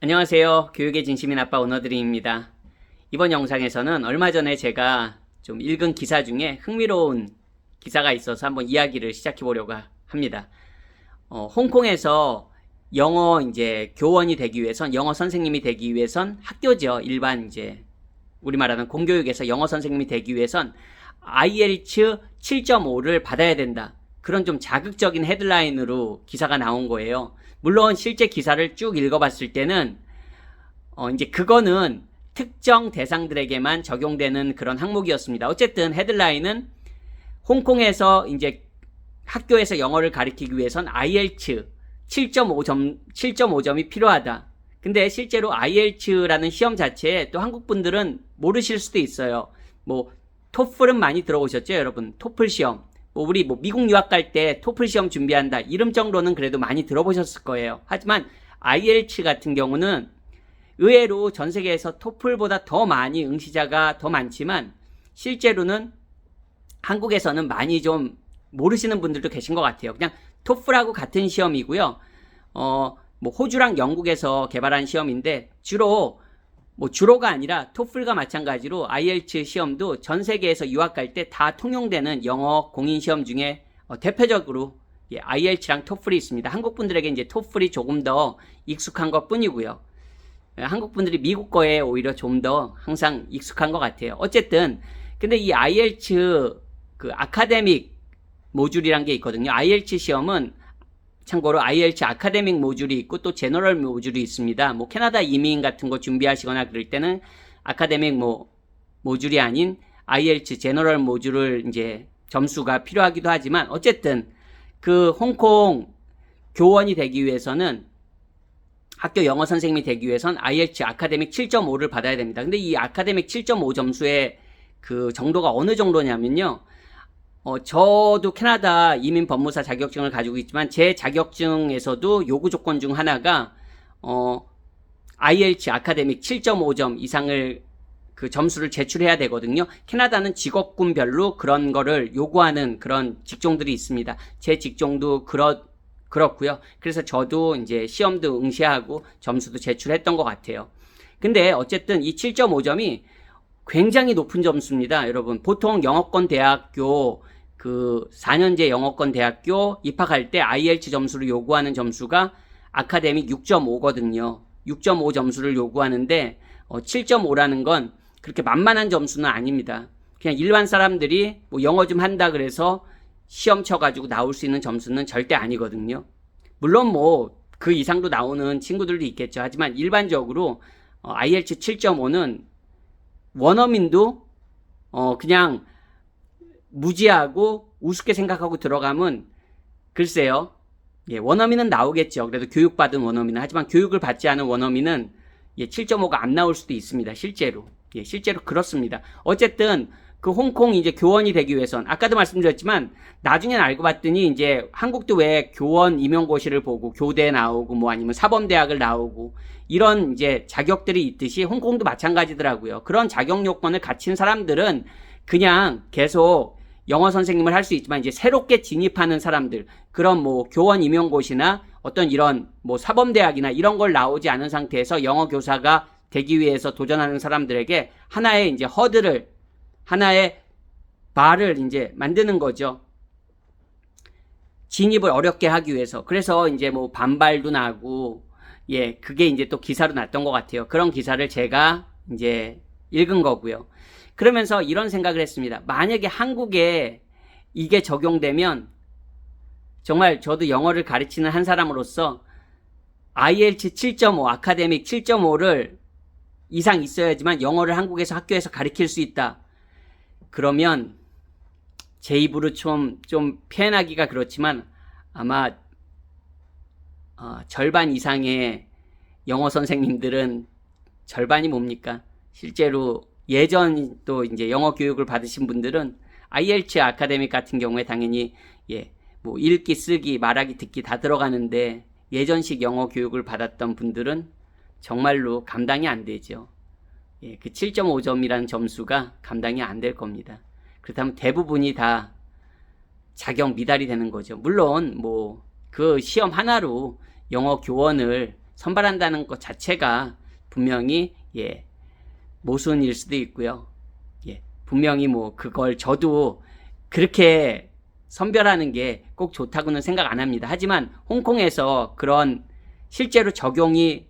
안녕하세요. 교육의 진심인 아빠 오너드림입니다. 이번 영상에서는 얼마 전에 제가 좀 읽은 기사 중에 흥미로운 기사가 있어서 한번 이야기를 시작해 보려고 합니다. 홍콩에서 영어 교원이 되기 위해선, 영어 선생님이 되기 위해선 학교죠. 일반 우리 말하는 공교육에서 영어 선생님이 되기 위해선 IELTS 7.5를 받아야 된다. 그런 좀 자극적인 헤드라인으로 기사가 나온 거예요. 물론 실제 기사를 쭉 읽어봤을 때는 그거는 특정 대상들에게만 적용되는 그런 항목이었습니다. 어쨌든 헤드라인은 홍콩에서 학교에서 영어를 가르치기 위해선 IELTS 7.5점이 필요하다. 근데 실제로 IELTS라는 시험 자체에 또 한국 분들은 모르실 수도 있어요. 토플은 많이 들어보셨죠, 여러분? 토플 시험. 우리 미국 유학 갈 때 토플 시험 준비한다. 이름 정도는 그래도 많이 들어보셨을 거예요. 하지만 IELTS 같은 경우는 의외로 전 세계에서 토플보다 더 많이 응시자가 더 많지만 실제로는 한국에서는 많이 좀 모르시는 분들도 계신 것 같아요. 그냥 토플하고 같은 시험이고요. 호주랑 영국에서 개발한 시험인데 주로가 아니라 토플과 마찬가지로 IELTS 시험도 전 세계에서 유학 갈 때 다 통용되는 영어 공인 시험 중에 대표적으로 IELTS랑 토플이 있습니다. 한국 분들에게 토플이 조금 더 익숙한 것 뿐이고요. 한국 분들이 미국 거에 오히려 좀 더 항상 익숙한 것 같아요. 어쨌든 근데 이 IELTS 아카데믹 모듈이란 게 있거든요. IELTS 시험은 참고로 IELTS 아카데믹 모듈이 있고 또 제너럴 모듈이 있습니다. 캐나다 이민 같은 거 준비하시거나 그럴 때는 아카데믹 모듈이 아닌 IELTS 제너럴 모듈을 점수가 필요하기도 하지만 어쨌든 홍콩 교원이 되기 위해서는 학교 영어 선생님이 되기 위해선 IELTS 아카데믹 7.5를 받아야 됩니다. 근데 이 아카데믹 7.5 점수의 정도가 어느 정도냐면요. 저도 캐나다 이민 법무사 자격증을 가지고 있지만 제 자격증에서도 요구 조건 중 하나가 IELTS 아카데믹 7.5점 이상을 점수를 제출해야 되거든요. 캐나다는 직업군별로 그런 거를 요구하는 그런 직종들이 있습니다. 제 직종도 그렇고요. 그래서 저도 시험도 응시하고 점수도 제출했던 것 같아요. 근데 어쨌든 이 7.5점이 굉장히 높은 점수입니다, 여러분. 보통 영어권 대학교 4년제 영어권 대학교 입학할 때 IELTS 점수를 요구하는 점수가 아카데믹 6.5거든요. 6.5 점수를 요구하는데 7.5라는 건 그렇게 만만한 점수는 아닙니다. 그냥 일반 사람들이 영어 좀 한다 그래서 시험 쳐가지고 나올 수 있는 점수는 절대 아니거든요. 물론 그 이상도 나오는 친구들도 있겠죠. 하지만 일반적으로 IELTS 7.5는 원어민도 그냥 무지하고 우습게 생각하고 들어가면 글쎄요. 원어민은 나오겠죠. 그래도 교육받은 원어민은. 하지만 교육을 받지 않은 원어민은 7.5가 안 나올 수도 있습니다. 실제로. 실제로 그렇습니다. 어쨌든 홍콩 교원이 되기 위해선 아까도 말씀드렸지만 나중엔 알고 봤더니 한국도 왜 교원 임용고시를 보고 교대 나오고 아니면 사범대학을 나오고 이런 자격들이 있듯이 홍콩도 마찬가지더라고요. 그런 자격 요건을 갖춘 사람들은 그냥 계속 영어 선생님을 할 수 있지만 새롭게 진입하는 사람들 그런 교원 임용고시나 어떤 이런 사범대학이나 이런 걸 나오지 않은 상태에서 영어 교사가 되기 위해서 도전하는 사람들에게 하나의 하나의 바를 만드는 거죠. 진입을 어렵게 하기 위해서. 그래서 반발도 나고, 그게 또 기사로 났던 것 같아요. 그런 기사를 제가 읽은 거고요. 그러면서 이런 생각을 했습니다. 만약에 한국에 이게 적용되면 정말 저도 영어를 가르치는 한 사람으로서 IELTS 7.5, 아카데믹 7.5를 이상 있어야지만 영어를 한국에서 학교에서 가르칠 수 있다. 그러면 제 입으로 좀 표현하기가 그렇지만 아마 절반 이상의 영어 선생님들은 절반이 뭡니까? 실제로 예전 또 영어 교육을 받으신 분들은 IELTS 아카데믹 같은 경우에 당연히 읽기, 쓰기, 말하기, 듣기 다 들어가는데 예전식 영어 교육을 받았던 분들은 정말로 감당이 안 되죠. 그 7.5점이라는 점수가 감당이 안 될 겁니다. 그렇다면 대부분이 다 자격 미달이 되는 거죠. 물론 그 시험 하나로 영어 교원을 선발한다는 것 자체가 분명히 모순일 수도 있고요. 분명히 뭐 그걸 저도 그렇게 선별하는 게 꼭 좋다고는 생각 안 합니다. 하지만 홍콩에서 그런 실제로 적용이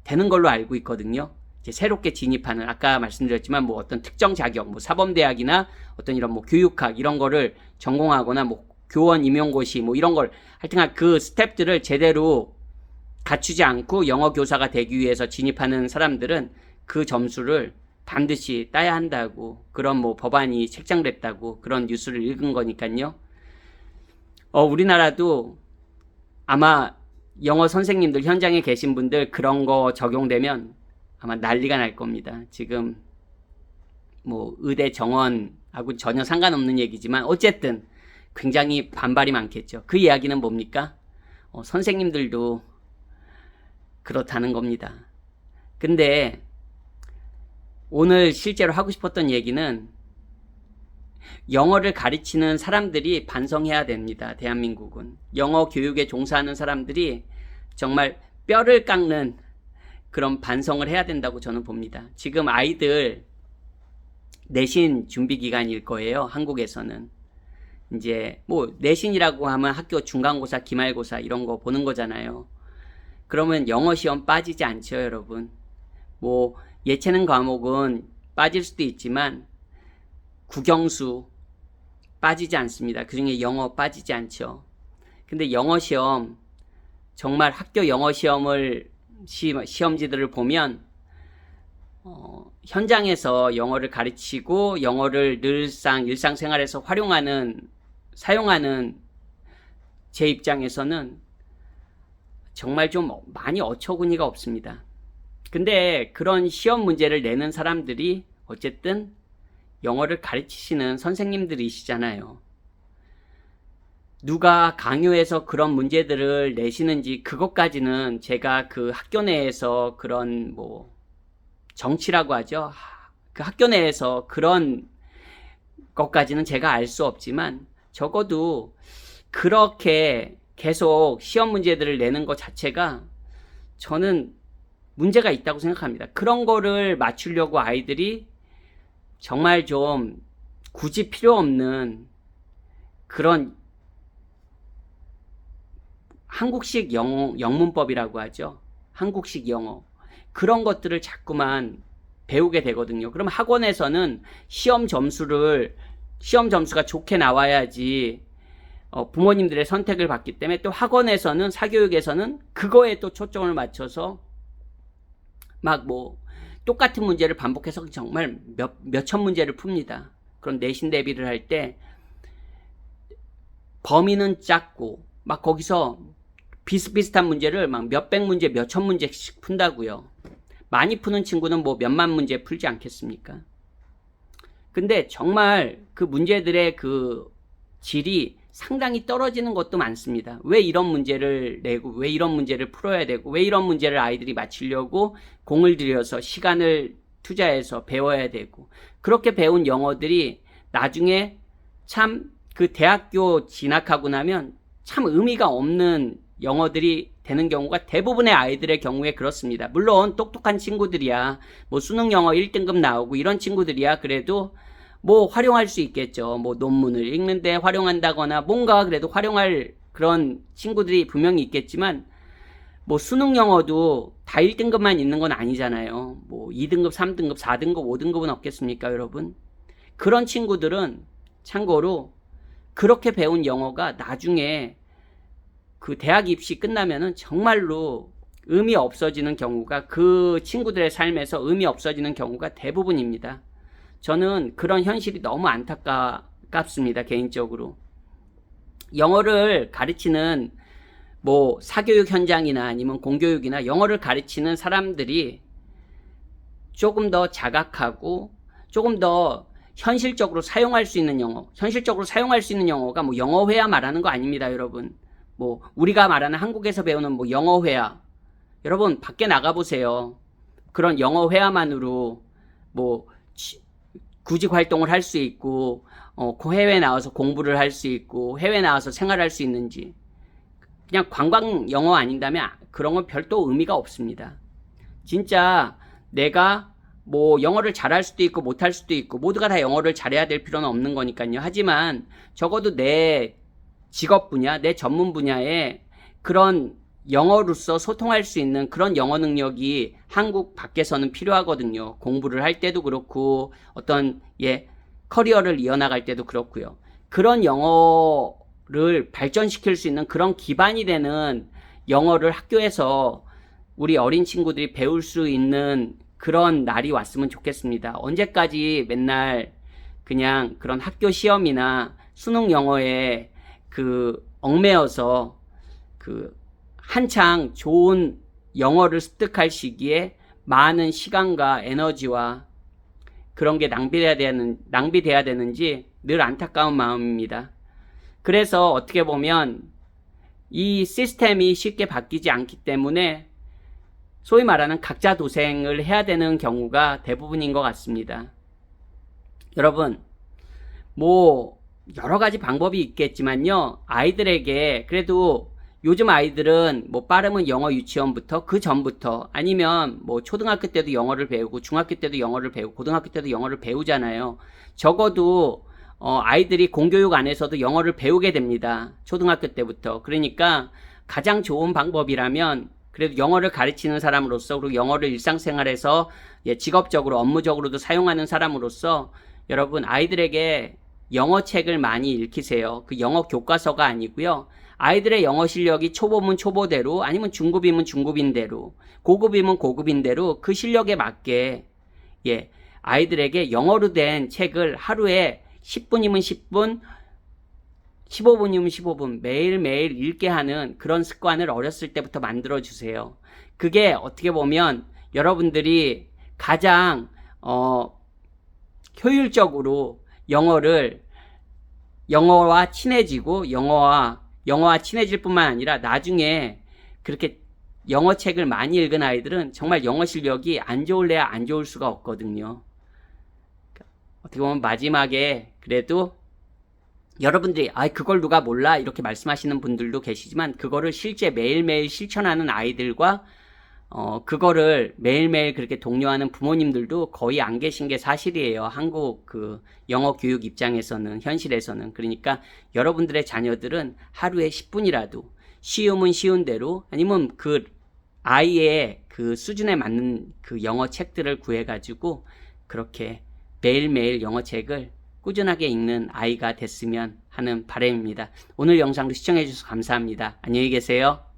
되는 걸로 알고 있거든요. 이제 새롭게 진입하는, 아까 말씀드렸지만 뭐 어떤 특정 자격, 뭐 사범대학이나 어떤 이런 뭐 교육학 이런 거를 전공하거나 뭐 교원 임용고시 뭐 이런 걸 하여튼 그 스텝들을 제대로 갖추지 않고 영어 교사가 되기 위해서 진입하는 사람들은 그 점수를 반드시 따야 한다고, 그런 뭐 법안이 책정됐다고 그런 뉴스를 읽은 거니까요. 우리나라도 아마 영어 선생님들 현장에 계신 분들 그런 거 적용되면 아마 난리가 날 겁니다. 지금 뭐 의대 정원하고 전혀 상관없는 얘기지만 어쨌든 굉장히 반발이 많겠죠. 그 이야기는 뭡니까? 선생님들도 그렇다는 겁니다. 근데 오늘 실제로 하고 싶었던 얘기는 영어를 가르치는 사람들이 반성해야 됩니다. 대한민국은. 영어 교육에 종사하는 사람들이 정말 뼈를 깎는 그런 반성을 해야 된다고 저는 봅니다. 지금 아이들 내신 준비 기간일 거예요. 한국에서는. 이제 뭐 내신이라고 하면 학교 중간고사, 기말고사 이런 거 보는 거잖아요. 그러면 영어 시험 빠지지 않죠, 여러분. 뭐 예체능 과목은 빠질 수도 있지만 국영수 빠지지 않습니다. 그중에 영어 빠지지 않죠. 근데 영어 시험, 정말 학교 영어 시험을 시험지들을 보면 현장에서 영어를 가르치고 영어를 늘상 일상생활에서 사용하는 제 입장에서는 정말 좀 많이 어처구니가 없습니다. 근데 그런 시험 문제를 내는 사람들이 어쨌든 영어를 가르치시는 선생님들이시잖아요. 누가 강요해서 그런 문제들을 내시는지 그것까지는 제가 그 학교 내에서 그런 뭐 정치라고 하죠. 그 학교 내에서 그런 것까지는 제가 알 수 없지만 적어도 그렇게 계속 시험 문제들을 내는 것 자체가 저는 문제가 있다고 생각합니다. 그런 거를 맞추려고 아이들이 정말 좀 굳이 필요 없는 그런 한국식 영문법이라고 하죠. 한국식 영어. 그런 것들을 자꾸만 배우게 되거든요. 그럼 학원에서는 시험 점수가 좋게 나와야지 부모님들의 선택을 받기 때문에 또 학원에서는, 사교육에서는 그거에 또 초점을 맞춰서 막 뭐 똑같은 문제를 반복해서 정말 몇천 문제를 풉니다. 그런 내신 대비를 할 때 범위는 작고 막 거기서 비슷비슷한 문제를 막 몇백 문제, 몇천 문제씩 푼다고요. 많이 푸는 친구는 뭐 몇만 문제 풀지 않겠습니까? 근데 정말 그 문제들의 그 질이 상당히 떨어지는 것도 많습니다. 왜 이런 문제를 내고, 왜 이런 문제를 풀어야 되고, 왜 이런 문제를 아이들이 맞추려고 공을 들여서 시간을 투자해서 배워야 되고, 그렇게 배운 영어들이 나중에 참 그 대학교 진학하고 나면 참 의미가 없는 영어들이 되는 경우가 대부분의 아이들의 경우에 그렇습니다. 물론 똑똑한 친구들이야, 뭐 수능 영어 1등급 나오고 이런 친구들이야 그래도 뭐 활용할 수 있겠죠. 뭐 논문을 읽는데 활용한다거나 뭔가 그래도 활용할 그런 친구들이 분명히 있겠지만 뭐 수능 영어도 다 1등급만 있는 건 아니잖아요. 뭐 2등급, 3등급, 4등급, 5등급은 없겠습니까, 여러분? 그런 친구들은 참고로 그렇게 배운 영어가 나중에 그 대학 입시 끝나면은 정말로 의미 없어지는 경우가, 그 친구들의 삶에서 의미 없어지는 경우가 대부분입니다. 저는 그런 현실이 너무 안타깝습니다, 개인적으로. 영어를 가르치는 뭐 사교육 현장이나 아니면 공교육이나 영어를 가르치는 사람들이 조금 더 자각하고 조금 더 현실적으로 사용할 수 있는 영어, 현실적으로 사용할 수 있는 영어가 뭐 영어회화 말하는 거 아닙니다, 여러분. 뭐 우리가 말하는 한국에서 배우는 뭐 영어회화, 여러분 밖에 나가보세요. 그런 영어회화만으로 뭐 구직 활동을 할 수 있고 해외에 나와서 공부를 할 수 있고 해외에 나와서 생활할 수 있는지 그냥 관광 영어 아닌다면 그런 건 별도 의미가 없습니다. 진짜 내가 뭐 영어를 잘할 수도 있고 못할 수도 있고 모두가 다 영어를 잘해야 될 필요는 없는 거니까요. 하지만 적어도 내 직업 분야, 내 전문 분야에 그런 영어로서 소통할 수 있는 그런 영어 능력이 한국 밖에서는 필요하거든요. 공부를 할 때도 그렇고 어떤 커리어를 이어나갈 때도 그렇고요. 그런 영어를 발전시킬 수 있는 그런 기반이 되는 영어를 학교에서 우리 어린 친구들이 배울 수 있는 그런 날이 왔으면 좋겠습니다. 언제까지 맨날 그냥 그런 학교 시험이나 수능 영어에 얽매여서 한창 좋은 영어를 습득할 시기에 많은 시간과 에너지와 그런 게 낭비돼야 되는지 늘 안타까운 마음입니다. 그래서 어떻게 보면 이 시스템이 쉽게 바뀌지 않기 때문에 소위 말하는 각자 도생을 해야 되는 경우가 대부분인 것 같습니다. 여러분, 뭐 여러 가지 방법이 있겠지만요. 아이들에게 그래도 요즘 아이들은 뭐 빠르면 영어 유치원부터 그 전부터 아니면 뭐 초등학교 때도 영어를 배우고 중학교 때도 영어를 배우고 고등학교 때도 영어를 배우잖아요. 적어도 아이들이 공교육 안에서도 영어를 배우게 됩니다. 초등학교 때부터. 그러니까 가장 좋은 방법이라면 그래도 영어를 가르치는 사람으로서 그리고 영어를 일상생활에서 직업적으로 업무적으로도 사용하는 사람으로서 여러분 아이들에게 영어 책을 많이 읽히세요. 그 영어 교과서가 아니고요. 아이들의 영어 실력이 초보면 초보대로 아니면 중급이면 중급인대로 고급이면 고급인대로 그 실력에 맞게 아이들에게 영어로 된 책을 하루에 10분이면 10분 15분이면 15분 매일매일 읽게 하는 그런 습관을 어렸을 때부터 만들어 주세요. 그게 어떻게 보면 여러분들이 가장 효율적으로 영어와 친해지고 영어와 친해질 뿐만 아니라 나중에 그렇게 영어 책을 많이 읽은 아이들은 정말 영어 실력이 안 좋을래야 안 좋을 수가 없거든요. 어떻게 보면 마지막에 그래도 여러분들이 그걸 누가 몰라 이렇게 말씀하시는 분들도 계시지만 그거를 실제 매일매일 실천하는 아이들과 그거를 매일매일 그렇게 독려하는 부모님들도 거의 안 계신 게 사실이에요. 한국 영어 교육 입장에서는 현실에서는. 그러니까 여러분들의 자녀들은 하루에 10분이라도 쉬우면 쉬운 대로 아니면 그 아이의 그 수준에 맞는 그 영어 책들을 구해가지고 그렇게 매일매일 영어 책을 꾸준하게 읽는 아이가 됐으면 하는 바람입니다. 오늘 영상도 시청해 주셔서 감사합니다. 안녕히 계세요.